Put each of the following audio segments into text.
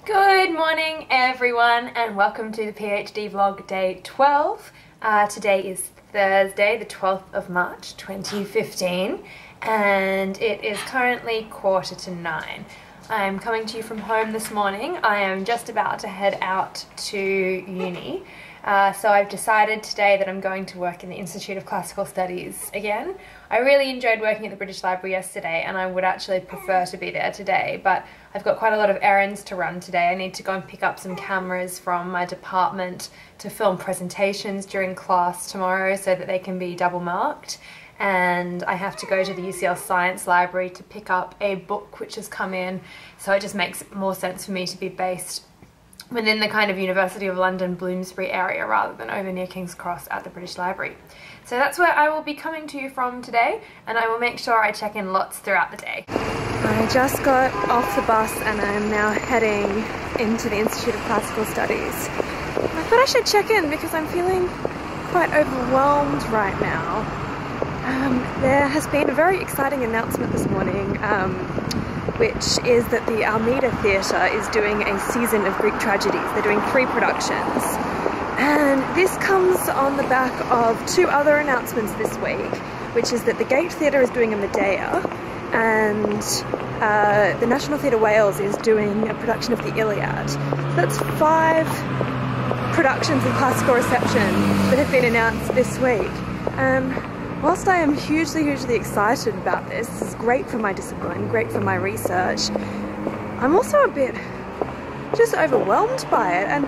Good morning everyone and welcome to the PhD vlog day 12. Today is Thursday the 12th of March 2015 and it is currently 8:45. I'm coming to you from home this morning. I am just about to head out to uni. So I've decided today that I'm going to work in the Institute of Classical Studies again. I really enjoyed working at the British Library yesterday and I would actually prefer to be there today, but I've got quite a lot of errands to run today. I need to go and pick up some cameras from my department to film presentations during class tomorrow so that they can be double marked. And I have to go to the UCL Science Library to pick up a book which has come in, so it just makes more sense for me to be based within the kind of University of London Bloomsbury area rather than over near King's Cross at the British Library. So that's where I will be coming to you from today, and I will make sure I check in lots throughout the day. I just got off the bus and I'm now heading into the Institute of Classical Studies. I thought I should check in because I'm feeling quite overwhelmed right now. There has been a very exciting announcement this morning, which is that the Almeida Theatre is doing a season of Greek tragedies. They're doing 3 productions. And this comes on the back of 2 other announcements this week, which is that the Gate Theatre is doing a Medea, and the National Theatre Wales is doing a production of the Iliad. So that's 5 productions of classical reception that have been announced this week. Whilst I am hugely excited about this, this is great for my discipline, great for my research, I'm also a bit just overwhelmed by it. And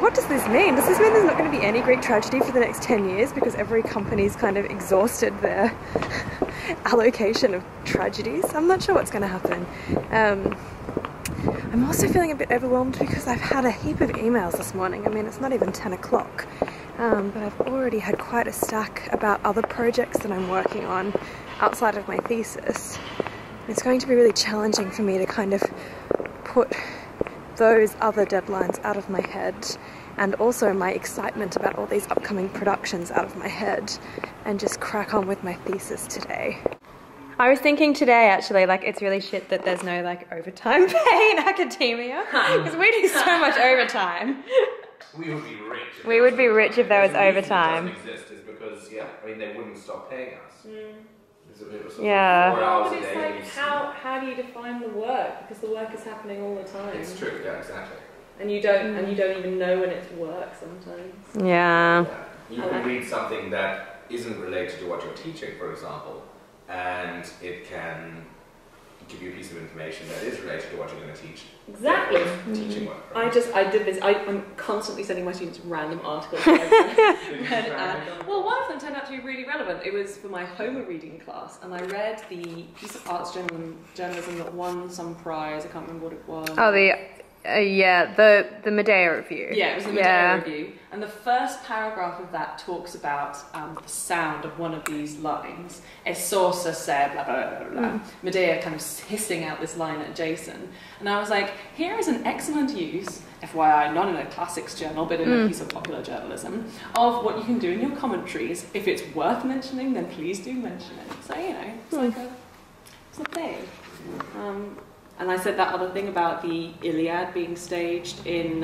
what does this mean? Does this mean there's not going to be any Greek tragedy for the next 10 years because every company's kind of exhausted their allocation of tragedies? I'm not sure what's going to happen. I'm also feeling a bit overwhelmed because I've had a heap of emails this morning. I mean, it's not even 10 o'clock. But I've already had quite a stack about other projects that I'm working on outside of my thesis. It's going to be really challenging for me to kind of put those other deadlines out of my head and also my excitement about all these upcoming productions out of my head and just crack on with my thesis today. I was thinking today actually, like, it's really shit that there's no like overtime pay in academia because we do so much overtime. We would be rich. We would be rich if there was overtime. The reason it doesn't exist is because, I mean, they wouldn't stop paying us. Yeah. 4 hours But a it's day. like, how do you define the work? Because the work is happening all the time. It's true, yeah, exactly. And you don't even know when it's work sometimes. Yeah. You can read something that isn't related to what you're teaching, for example, and it can give you a piece of information that is related to what you're going to teach. Exactly. Teaching work. Right? I did this. I'm constantly sending my students random articles. Well, one of them turned out to be really relevant. It was for my Homer reading class, and I read the piece of arts journalism that won some prize. I can't remember what it was. Oh, the Medea review. Yeah, it was the Medea review. And the first paragraph of that talks about the sound of one of these lines. A saucer said, blah, blah, blah, blah. Medea kind of hissing out this line at Jason. And I was like, here is an excellent use, FYI, not in a classics journal, but in a piece of popular journalism, of what you can do in your commentaries. If it's worth mentioning, then please do mention it. So, it's like it's a thing. And I said that other thing about the Iliad being staged in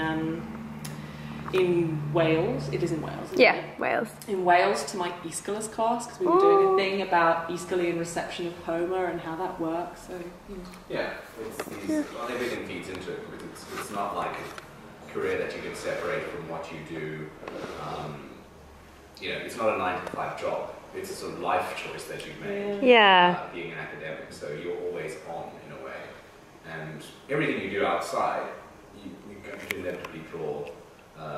Wales. It is in Wales, isn't it? Wales. In Wales to my Aeschylus class, because we were doing a thing about Aeschylean reception of Homer and how that works. So, Yeah, everything feeds into it. It's not like a career that you can separate from what you do. It's not a 9-to-5 job. It's a sort of life choice that you've made. Being an academic, so you're always on in a way. And everything you do outside, you can inevitably draw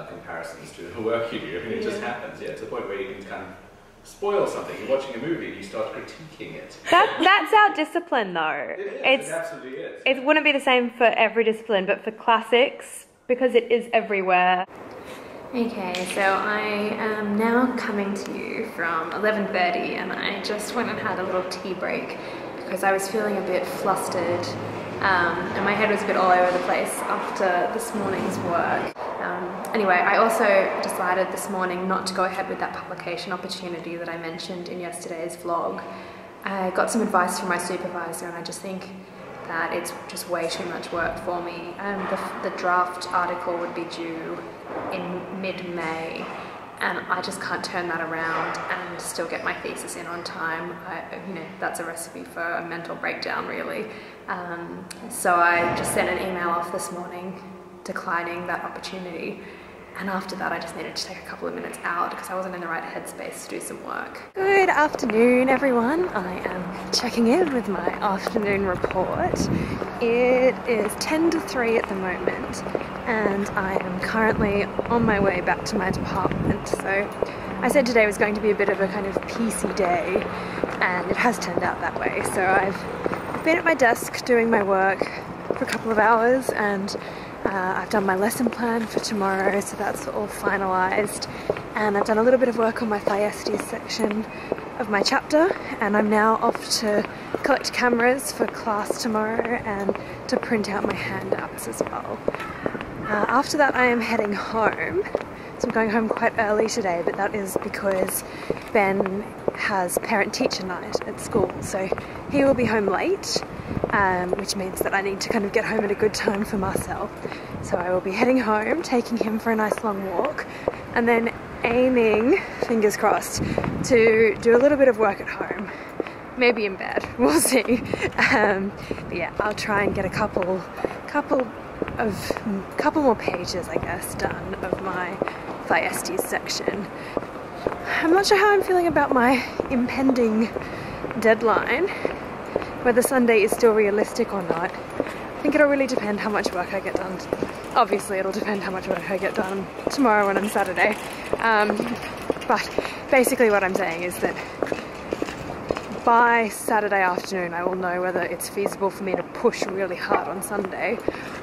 comparisons to the work you do. I mean, it just happens. Yeah, to the point where you can kind of spoil something. You're watching a movie and you start critiquing it. That's our discipline, though. It absolutely is. It wouldn't be the same for every discipline, but for classics, because it is everywhere. Okay, so I am now coming to you from 11:30, and I just went and had a little tea break because I was feeling a bit flustered. And my head was a bit all over the place after this morning's work. Anyway, I also decided this morning not to go ahead with that publication opportunity that I mentioned in yesterday's vlog. I got some advice from my supervisor and I just think that it's just way too much work for me. The draft article would be due in mid-May, and I just can't turn that around and still get my thesis in on time. That's a recipe for a mental breakdown, really. So I just sent an email off this morning declining that opportunity. And after that, I just needed to take a couple of minutes out because I wasn't in the right headspace to do some work. Good afternoon, everyone. I am checking in with my afternoon report. It is 10 to 3 at the moment, and I am currently on my way back to my department. So I said today was going to be a bit of a kind of PC day, and it has turned out that way. So I've been at my desk doing my work for a couple of hours, and I've done my lesson plan for tomorrow, so that's all finalised, and I've done a little bit of work on my PhD section of my chapter, and I'm now off to collect cameras for class tomorrow and to print out my handouts as well. After that I am heading home, so I'm going home quite early today, but that is because Ben has parent-teacher night at school, so he will be home late, which means that I need to kind of get home at a good time for Marcel. So I will be heading home, taking him for a nice long walk, and then aiming, fingers crossed, to do a little bit of work at home. Maybe in bed, we'll see. But yeah, I'll try and get a couple more pages, I guess, done of my PhD section. I'm not sure how I'm feeling about my impending deadline, whether Sunday is still realistic or not. I think it'll really depend how much work I get done. Obviously it'll depend how much work I get done tomorrow and on Saturday. But basically what I'm saying is that by Saturday afternoon I will know whether it's feasible for me to push really hard on Sunday,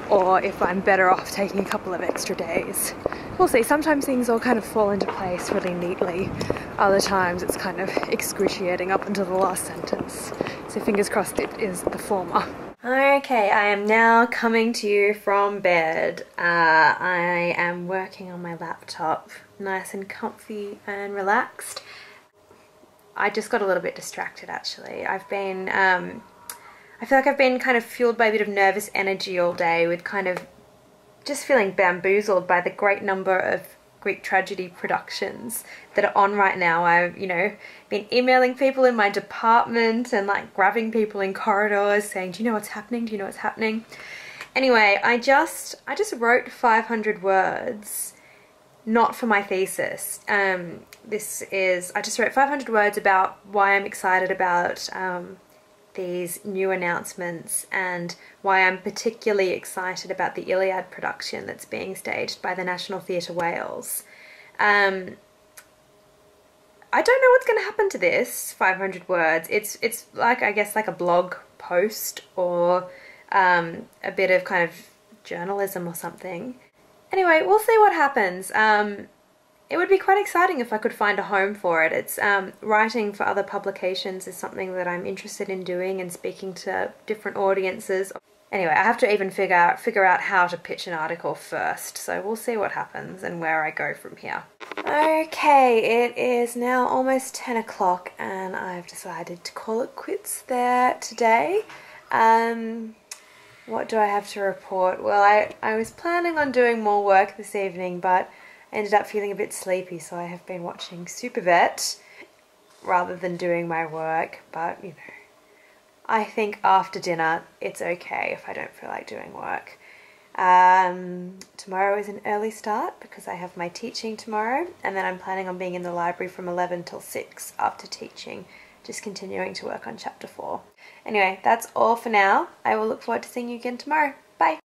or if I'm better off taking a couple of extra days. We'll see. Sometimes things all kind of fall into place really neatly. Other times it's kind of excruciating up until the last sentence. So fingers crossed it is the former. Okay, I am now coming to you from bed. I am working on my laptop, nice and comfy and relaxed. I just got a little bit distracted actually. I feel like I've been kind of fueled by a bit of nervous energy all day, with kind of just feeling bamboozled by the great number of Greek tragedy productions that are on right now. I've, been emailing people in my department and like grabbing people in corridors saying, do you know what's happening? Do you know what's happening? Anyway, I just wrote 500 words, not for my thesis. I just wrote 500 words about why I'm excited about these new announcements and why I'm particularly excited about the Iliad production that's being staged by the National Theatre Wales. I don't know what's going to happen to this 500 words. It's like, I guess, like a blog post or a bit of kind of journalism or something. Anyway, we'll see what happens. It would be quite exciting if I could find a home for it. It's writing for other publications is something that I'm interested in doing, and speaking to different audiences. Anyway, I have to even figure out how to pitch an article first, so we'll see what happens and where I go from here. Okay, it is now almost 10 o'clock and I've decided to call it quits there today. What do I have to report? Well, I was planning on doing more work this evening, but ended up feeling a bit sleepy, so I have been watching Supervet rather than doing my work, but I think after dinner it's okay if I don't feel like doing work. Tomorrow is an early start because I have my teaching tomorrow, and then I'm planning on being in the library from 11 till 6 after teaching, just continuing to work on chapter 4. Anyway, that's all for now. I will look forward to seeing you again tomorrow. Bye!